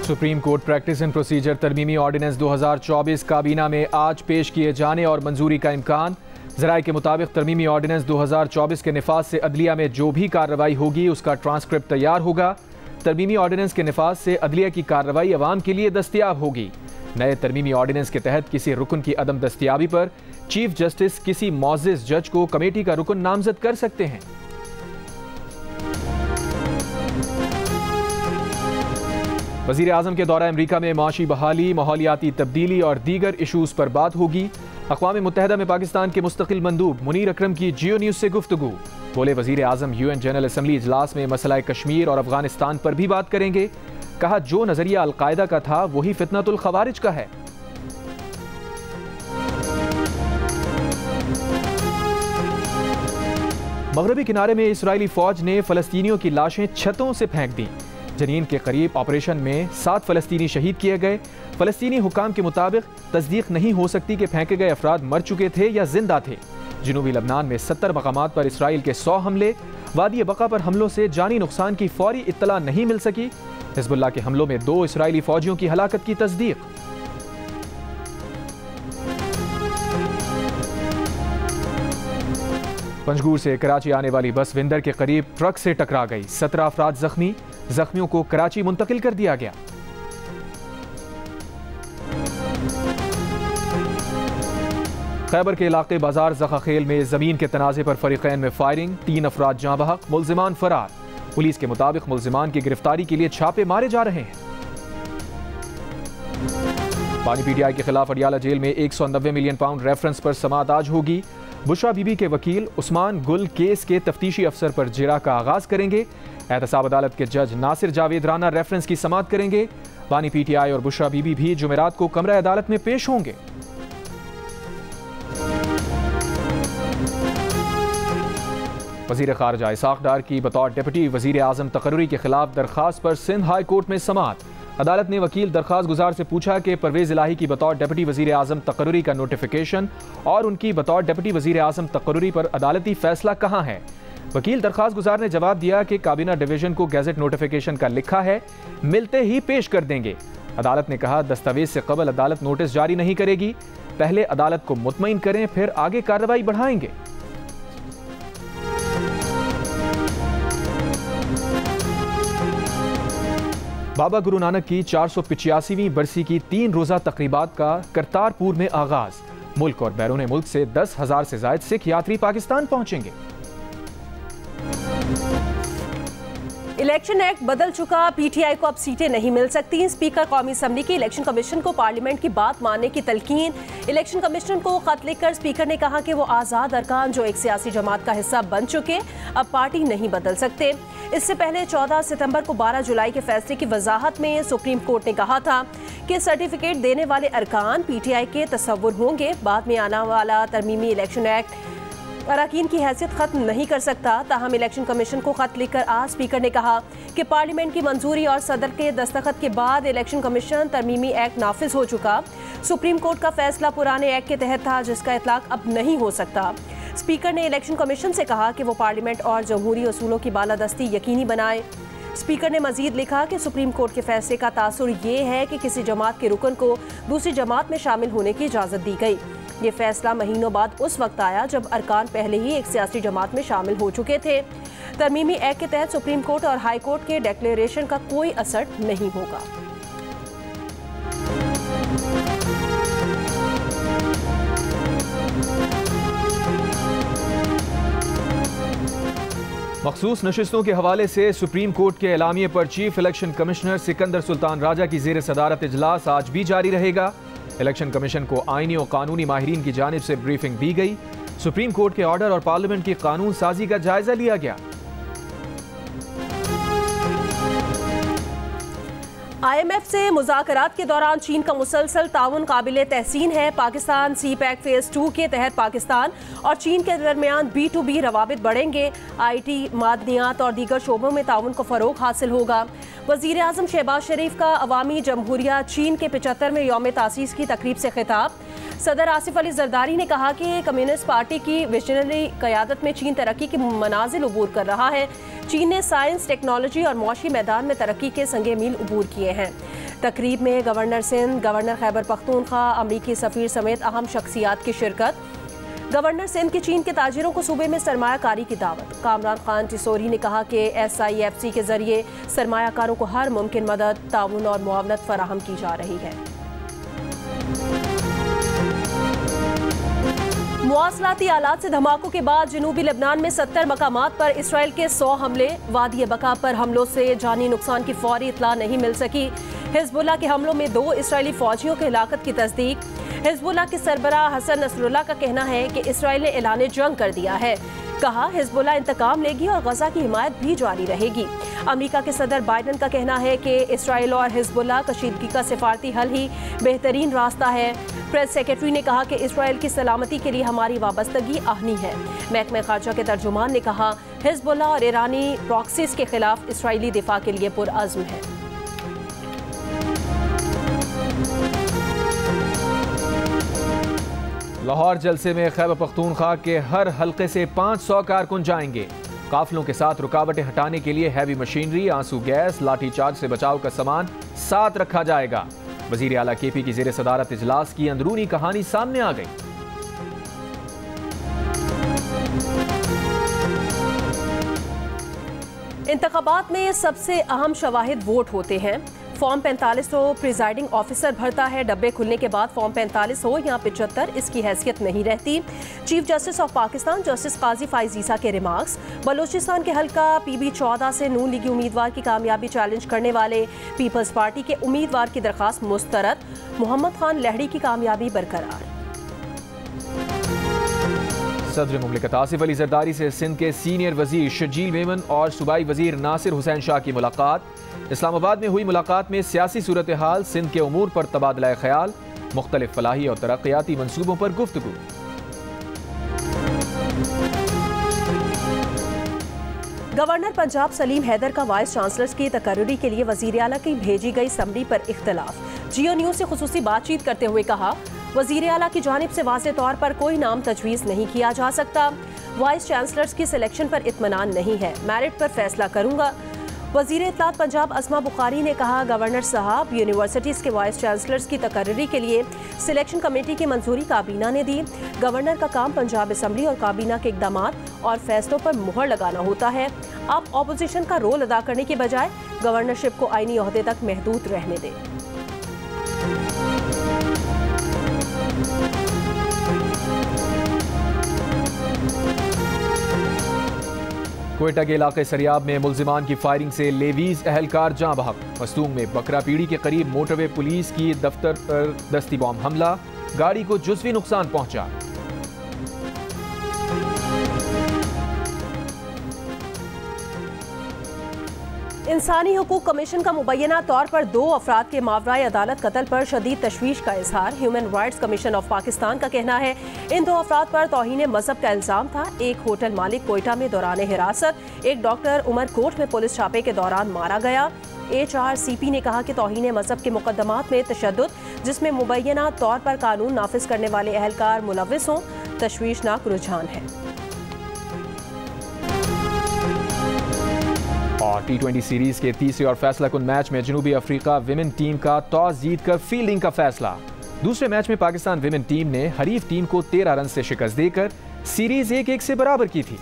Supreme court practice and procedure तरमीमी ordinance 2024 काबीना में आज पेश किए जाने और मंजूरी का इम्कान। ज़राए के मुताबिक तरमीमी ऑर्डिनेंस 2024 के निफाज से अदलिया में जो भी कार्रवाई होगी उसका ट्रांसक्रिप्ट तैयार होगा। तरमीमी ऑर्डिनेंस के निफाज से अदलिया की कार्रवाई अवाम के लिए दस्तयाब होगी। नए तरमीमी ऑर्डिनेंस के तहत किसी रुकन की अदम दस्तयाबी पर चीफ जस्टिस किसी मोअज़्ज़िज़ जज को कमेटी का रुकन नामजद कर सकते हैं। वज़ीर आज़म के दौरा अमरीका में माशी बहाली, माहौलियाती तब्दीली और दीगर इशूज़ पर बात होगी। अक़वाम मुत्तहिदा में पाकिस्तान के मुस्तकिल मंदूब मुनीर अकरम की जियो न्यूज़ से गुफ्तगू। बोले वज़ीर आज़म UN जनरल असम्बली इजलास में मसला कश्मीर और अफगानिस्तान पर भी बात करेंगे। कहा जो नज़रिया अलकायदा का था वही फितनतुल खवारिज का है। मगरबी किनारे में इस्राएली फौज ने फ़लस्तीनियों की लाशें छतों से फेंक दी। जनीन के करीब ऑपरेशन में 7 फ़लस्तीनी शहीद किए गए। फ़लस्तीनी हुकाम के मुताबिक तस्दीक नहीं हो सकती कि फेंके गए अफराद मर चुके थे या जिंदा थे। जनूबी लबनान में 70 मकामात पर इसराइल के 100 हमले। वादी बका पर हमलों से जानी नुकसान की फौरी इत्तला नहीं मिल सकी। हिज़्बुल्लाह के हमलों में 2 इसराइली फौजियों की हलाकत की तस्दीक। पंजगूर से कराची आने वाली बस विंदर के करीब ट्रक से टकरा गई। 17 अफराद जख्मी। जख्मियों को कराची मुंतकिल कर दिया गया। खैबर के इलाके बाजार जखाखेल में जमीन के तनाज़े पर फरीकैन में फायरिंग। 3 अफराद जाँ बहक, मुल्जिमान फरार। पुलिस के मुताबिक मुल्जिमान की गिरफ्तारी के लिए छापे मारे जा रहे हैं। पानी PTI के खिलाफ अडियाला जेल में 190 मिलियन पाउंड रेफरेंस पर समाअत आज होगी। बुशरा बीबी के वकील उस्मान गुल केस के तफ्तीशी अफसर पर जिरा का आगाज करेंगे। एहतसाब अदालत के जज नासिर जावेद राना रेफरेंस की समाअत करेंगे। पानी PTI और बुशरा बीबी भी जुमेरात को कमरा अदालत में पेश होंगे। वज़ीर ख़ारजा इसाक़ डार की बतौर डिप्टी वज़ीर आज़म तकर्रुरी के खिलाफ दरख्वास्त पर सिंध हाई कोर्ट में समाअत। अदालत ने वकील दरख्वास्त गुजार से पूछा कि परवेज़ इलाही की बतौर डिप्टी वज़ीर आज़म तकर्रुरी का नोटिफिकेशन और उनकी बतौर डिप्टी वज़ीर आज़म तकर्रुरी पर अदालती फैसला कहाँ है। वकील दरख्वास्त गुजार ने जवाब दिया कि काबीना डिवीज़न को गैजेट नोटिफिकेशन का लिखा है, मिलते ही पेश कर देंगे। अदालत ने कहा दस्तावेज से कबल अदालत नोटिस जारी नहीं करेगी, पहले अदालत को मुतमईन करें फिर आगे कार्रवाई बढ़ाएंगे। बाबा गुरु नानक की 485वीं बरसी की 3 रोज़ा तकरीबात का करतारपुर में आगाज। मुल्क और बैरून मुल्क से 10,000 से ज़ायद सिख यात्री पाकिस्तान पहुंचेंगे। इलेक्शन एक्ट बदल चुका, PTI को अब सीटें नहीं मिल सकती। स्पीकर कौमी असम्बली की इलेक्शन कमीशन को पार्लियामेंट की बात मानने की तलकीन। इलेक्शन कमीशन को खत लिखकर स्पीकर ने कहा कि वो आज़ाद अरकान जो एक सियासी जमात का हिस्सा बन चुके अब पार्टी नहीं बदल सकते। इससे पहले 14 सितंबर को 12 जुलाई के फैसले की वजाहत में सुप्रीम कोर्ट ने कहा था कि सर्टिफिकेट देने वाले अरकान PTI के तसव्वुर होंगे। बाद में आने वाला तरमीमी इलेक्शन एक्ट अरकान की हैसियत खत्म नहीं कर सकता। ताहम इलेक्शन कमीशन को खत लिखकर आज स्पीकर ने कहा कि पार्लियामेंट की मंजूरी और सदर के दस्तखत के बाद इलेक्शन कमीशन तरमीमी एक्ट नाफिज हो चुका। सुप्रीम कोर्ट का फैसला पुराने एक्ट के तहत था जिसका इतलाक अब नहीं हो सकता। स्पीकर ने इलेक्शन कमीशन से कहा कि वो पार्लियामेंट और जमहूरी उसूलों की बालादस्ती यकीनी बनाए। स्पीकर ने मजीद लिखा कि सुप्रीम कोर्ट के फैसले का तासुर ये है कि किसी जमात के रुकन को दूसरी जमात में शामिल होने की इजाज़त दी गई। ये फैसला महीनों बाद उस वक्त आया जब अरकान पहले ही एक सियासी जमात में शामिल हो चुके थे। तरमीमी एक्ट के तहत सुप्रीम कोर्ट और हाई कोर्ट के डिक्लेरेशन का कोई असर नहीं होगा। मखसूस नशिस्तों के हवाले से सुप्रीम कोर्ट के एलामिये पर chief election commissioner Sikandar Sultan Raja की ज़ेर सदारत इजलास आज भी जारी रहेगा। इलेक्शन कमीशन को आईनी और कानूनी माहिरीन की जानिब से ब्रीफिंग दी गई। सुप्रीम कोर्ट के ऑर्डर और पार्लियामेंट की कानून साजी का जायजा लिया गया। IMF से मुज़ाकरात के दौरान चीन का मुसलसल ताउन काबिल तहसीन है। पाकिस्तान CPEC फेज़ 2 के तहत पाकिस्तान और चीन के दरमियान B2B रवाबित बढ़ेंगे। IT, मादनियात और दीगर शोबों में ताउन को फ़रोग हासिल होगा। वज़ीर आज़म शहबाज शरीफ का अवामी जमहूरिया चीन के 75वें यौम तासीस की तकरीब से खिताब। सदर आसिफ अली जरदारी ने कहा कि कम्युनिस्ट पार्टी की विजनरी क़यादत में चीन तरक्की की मनाजिल अबूर कर रहा है। चीन ने साइंस, टेक्नोलॉजी और मौशी मैदान में तरक्की के संगे मील अबूर किए हैं। तकरीब में गवर्नर सिंध, गवर्नर खैबर पख्तूनख्वा, अमरीकी सफीर समेत अहम शख्सियात की शिरकत। गवर्नर सिंध के चीन के ताजिरों को सूबे में सरमायाकारी की दावत। कामरान खान टिसोरी ने कहा कि SIFC के जरिए सरमायाकारों को हर मुमकिन मदद, ताउन और मुआवनत फराहम की जा रही है। मुआसलाती आलात से धमाकों के बाद जनूबी लेबनान में 70 मकामात पर इसराइल के 100 हमले। वादी बका पर हमलों से जानी नुकसान की फौरी इतला नहीं मिल सकी। हिजबुल्लाह के हमलों में 2 इसराइली फौजियों की हिलाकत की तस्दीक। हिजबुल्लाह के सरबराह हसन नसरुल्लाह का कहना है कि इसराइल ने ऐलान जंग कर दिया है। कहा हिजबुल्लाह इंतकाम लेगी और गजा की हिमायत भी जारी रहेगी। अमेरिका के सदर बाइडन का कहना है कि इसराइल और हिजबुल्लाह कशीदगी का सिफारती हल ही बेहतरीन रास्ता है। प्रेस सेक्रेटरी ने कहा कि इसराइल की सलामती के लिए हमारी वाबस्तगी आहनी है। महकमे खारजा के तर्जुमान ने कहा हिजबुल्लाह और ईरानी प्रॉक्सीज के खिलाफ इसराइली दिफा के लिए पुरअज़्म है। लाहौर जलसे में खैबर पख्तूनख्वा के हर हल्के से 500 कारकुन जाएंगे। काफिलों के साथ रुकावटें हटाने के लिए हैवी मशीनरी, आंसू गैस, लाठीचार्ज से बचाव का सामान साथ रखा जाएगा। वजीर आला KP की जेर सदारत इजलास की अंदरूनी कहानी सामने आ गई। इंतखाबात में सबसे अहम शवाहिद वोट होते हैं। फॉर्म 45 तो प्रिजाइडिंग ऑफिसर भरता है। डब्बे खुलने के बाद फॉर्म 45 हो या 75 इसकी हैसियत नहीं रहती। Chief justice of Pakistan justice Qazi Faez Isa के रिमार्क्स। बलोचिस्तान के हल्का PB 14 से नून लीगी उम्मीदवार की कामयाबी चैलेंज करने वाले पीपल्स पार्टी के उम्मीदवार की दरखास्त मुस्तरद। मोहम्मद खान लहड़ी की कामयाबी बरकरार। सदर मुमलिकत आसिफ अली जरदारी से सिंध के सीनियर वजीर शजील मेमन और सूबाई वजीर नासिर हुसैन शाह की मुलाकात। इस्लामाबाद में हुई मुलाकात में सियासी सूरत हाल, सिंध के उमूर पर तबादला ख्याल, मुख्तलिफ फलाही और तरक्याती मंसूबों पर गुफ्तगू। गवर्नर पंजाब सलीम हैदर का वाइस चांसलर्स की तकर्री के लिए वजीर आला की भेजी गई समरी पर इख्तलाफ। जियो न्यूज से खुसूसी बातचीत करते हुए कहा वजीर आला की जानिब से वाज़े तौर पर कोई नाम तजवीज़ नहीं किया जा सकता। वाइस चांसलर्स की सिलेक्शन पर इत्मीनान नहीं है, मेरिट पर फैसला करूंगा। वजीर इत्तलात पंजाब अस्मा बुखारी ने कहा गवर्नर साहब यूनिवर्सिटीज़ के वाइस चांसलर्स की तकर्री के लिए सिलेक्शन कमेटी की मंजूरी काबीना ने दी। गवर्नर का काम पंजाब असम्बली और काबीना के इक़दामात और फैसलों पर मुहर लगाना होता है। आप ऑपोजिशन का रोल अदा करने के बजाय गवर्नरशिप को आईनी ओहदे तक महदूद रहने दें। क्वेटा के इलाके सरियाब में मुल्जिमान की फायरिंग से लेवीज अहलकार जाँ बहक। मस्तूंग में बकरा पीड़ी के करीब मोटरवे पुलिस की दफ्तर पर दस्ती बॉम्ब हमला, गाड़ी को जुज़वी नुकसान पहुंचा। इंसानी हुकूक कमीशन का मुबैना तौर पर 2 अफराद के मावराए अदालत कत्ल पर शदीद तशवीश का इजहार। Human rights commission of Pakistan का कहना है इन 2 अफराद पर तौहीन मजहब का इल्जाम था। एक होटल मालिक कोयटा में दौरान हिरासत, एक डॉक्टर उमरकोट में पुलिस छापे के दौरान मारा गया। HRCP ने कहा कि तौहीन मजहब के मुकदमात में तशद्दुद, जिसमें मुबैना तौर पर कानून नाफिज करने वाले अहलकार मुलव्विस हों, तशवीशनाक रुझान है। और T20 सीरीज के तीसरे और फैसला कुन मैच में जनूबी अफ्रीका विमेन टीम का टॉस जीतकर फील्डिंग का फैसला। दूसरे मैच में पाकिस्तान विमेन टीम ने हरीफ टीम को 13 रन से शिकस्त देकर सीरीज 1-1 से बराबर की थी।